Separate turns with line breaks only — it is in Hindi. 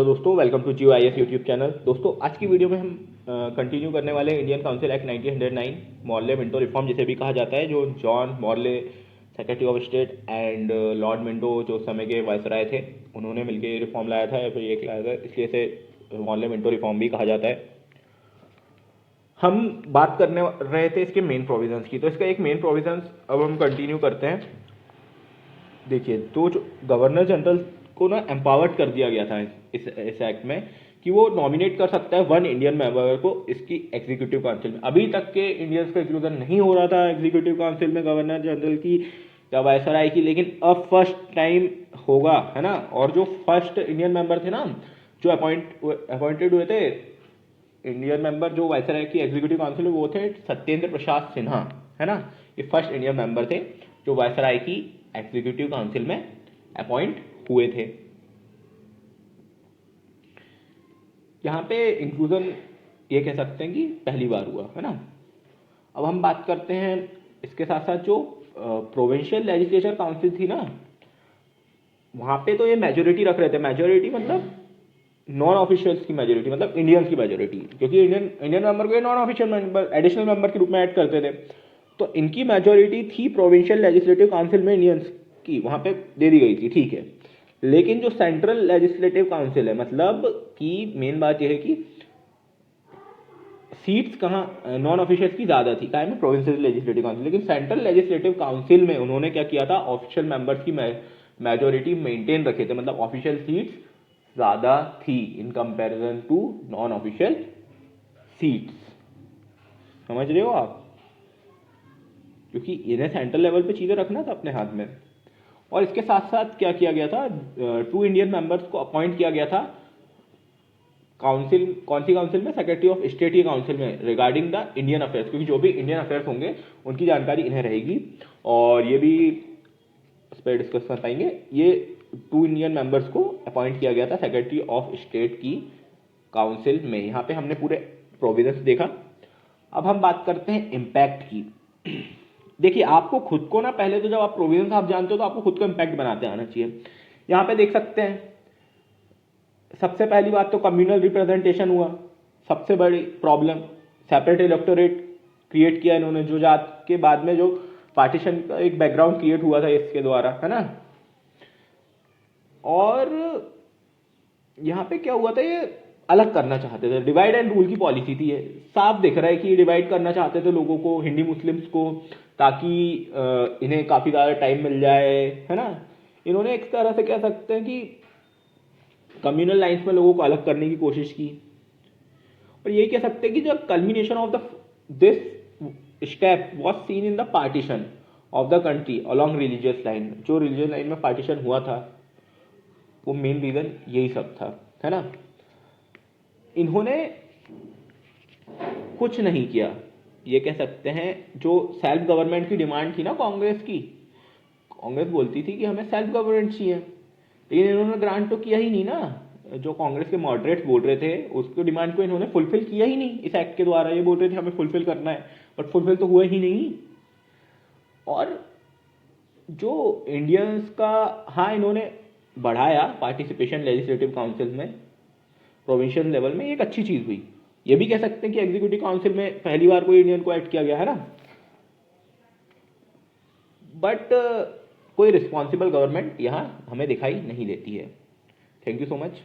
तो दोस्तों welcome to Jio IAS YouTube channel. दोस्तों आज की वीडियो में हम कंटिन्यू करने वाले हैं Indian council act 1909 Morley Minto reform जिसे भी कहा जाता है, जो John Morley secretary of state and Lord Minto जो उस समय के वायसराय थे, उन्होंने मिलकर रिफॉर्म लाया था या फिर एक लाया था, इसलिए इसे मॉर्ले मिंटो रिफॉर्म भी कहा जाता है। हम बात करने रहे थे इसके मेन प्रोविजंस की, तो इसका एक मेन प्रोविजंस अब हम कंटिन्यू करते हैं। देखिए, तो जो गवर्नर जनरल को ना एम्पावर्ड कर दिया गया था इस एक्ट में कि वो नॉमिनेट कर सकता है वन इंडियन मेंबर को इसकी एग्जीक्यूटिव काउंसिल में। अभी तक के इंडियंस का इंक्लूजन नहीं हो रहा था एग्जीक्यूटिव काउंसिल में गवर्नर जनरल की या वायसराय की, लेकिन अब फर्स्ट टाइम होगा, है ना। और जो फर्स्ट इंडियन मेंबर थे ना, जो अपॉइंटेड हुए थे इंडियन मेंबर जो वायसराय की एग्जीक्यूटिव काउंसिल में, वो थे सत्येंद्र प्रसाद सिन्हा, है ना। ये फर्स्ट इंडियन मेंबर थे जो वायसराय की एग्जीक्यूटिव काउंसिल में अपॉइंट हुए थे। यहाँ पे इंक्लूजन ये कह सकते हैं कि पहली बार हुआ, है ना। अब हम बात करते हैं इसके साथ साथ जो प्रोविंशियल लेजिस्लेचर काउंसिल थी ना, वहाँ पे तो ये मेजोरिटी रख रहे थे। मेजोरिटी मतलब नॉन ऑफिशियल्स की मेजोरिटी, मतलब इंडियंस की मेजोरिटी, क्योंकि इंडियन मेंबर को non official member additional member के रूप में ऐड करते थे। तो इनकी मेजोरिटी थी प्रोविंशियल लेजिस्लेटिव काउंसिल में इंडियंस की, वहाँ पे दे दी गई थी, ठीक है। लेकिन जो सेंट्रल लेजिस्लेटिव काउंसिल है, मतलब कि मेन बात यह है कि सीट्स कहाँ नॉन ऑफिशियल की ज़्यादा थी क्या में प्रोविंशियल लेजिस्लेटिव काउंसिल, लेकिन सेंट्रल लेजिस्लेटिव काउंसिल में उन्होंने क्या किया था, ऑफिशियल मेंबर्स की मेजोरिटी मेंटेन रखे थे, मतलब ऑफिशियल सीट्स ज़्यादा थी in comparison to non official seats. समझ रहे हो आप, क्योंकि इन्हें सेंट्रल लेवल पे चीज़ें रखना था अपने हाथ में। और इसके साथ साथ क्या किया गया था, 2 इंडियन मेंबर्स को अपॉइंट किया गया था काउंसिल। कौन सी काउंसिल में? सेक्रेटरी ऑफ स्टेट की काउंसिल में, रिगार्डिंग द इंडियन अफेयर्स, क्योंकि जो भी इंडियन अफेयर्स होंगे उनकी जानकारी इन्हें रहेगी। और ये भी इस पर डिस्कस कर पाएंगे। ये 2 इंडियन मेंबर्स को अपॉइंट किया गया था सेक्रेटरी ऑफ स्टेट की काउंसिल में। यहाँ पे हमने पूरे प्रोविजंस देखा। अब हम बात करते हैं इम्पैक्ट की। देखिए, आपको खुद को ना, पहले तो जब आप प्रोविजंस आप जानते हो तो आपको खुद को इम्पैक्ट बनाते आना चाहिए। यहाँ पे देख सकते हैं, सबसे पहली बात तो कम्युनल रिप्रेजेंटेशन हुआ, सबसे बड़ी प्रॉब्लम। सेपरेट इलेक्टोरेट क्रिएट किया इन्होंने, जो जात के बाद में जो पार्टीशन का एक बैकग्राउंड क्रिएट हुआ था इसके द्वारा, है ना। और यहाँ पे क्या हुआ था, ये अलग करना चाहते थे, डिवाइड एंड रूल की पॉलिसी थी। ये साफ दिख रहा है कि ये डिवाइड करना चाहते थे लोगों को, हिंदी मुस्लिम्स को, ताकि इन्हें काफ़ी ज़्यादा टाइम मिल जाए, है ना। इन्होंने एक तरह से कह सकते हैं कि कम्युनल लाइन्स में लोगों को अलग करने की कोशिश की। और यही कह सकते हैं कि जब culmination of the this step was seen in the partition of the country along religious line, जो रिलीजियस लाइन में पार्टीशन हुआ था, वो मेन रीजन यही सब था, है ना। इन्होंने कुछ नहीं किया, ये कह सकते हैं। जो सेल्फ गवर्नमेंट की डिमांड थी ना कांग्रेस की, कांग्रेस बोलती थी कि हमें सेल्फ गवर्नमेंट चाहिए, लेकिन इन्होंने ग्रांट तो किया ही नहीं ना। जो कांग्रेस के मॉडरेट्स बोल रहे थे, उसको डिमांड को इन्होंने फुलफिल किया ही नहीं इस एक्ट के द्वारा। ये बोल रहे थे हमें फुलफिल करना है, बट फुलफिल तो हुआ ही नहीं। और जो इंडियंस का, हाँ, इन्होंने बढ़ाया पार्टिसिपेशन लेजिस्लेटिव काउंसिल में प्रोविंशियल लेवल में, एक अच्छी चीज हुई। ये भी कह सकते हैं कि एग्जीक्यूटिव काउंसिल में पहली बार कोई इंडियन को ऐड किया गया, है ना। बट कोई रिस्पॉन्सिबल गवर्नमेंट यहाँ हमें दिखाई नहीं देती है। Thank you so much.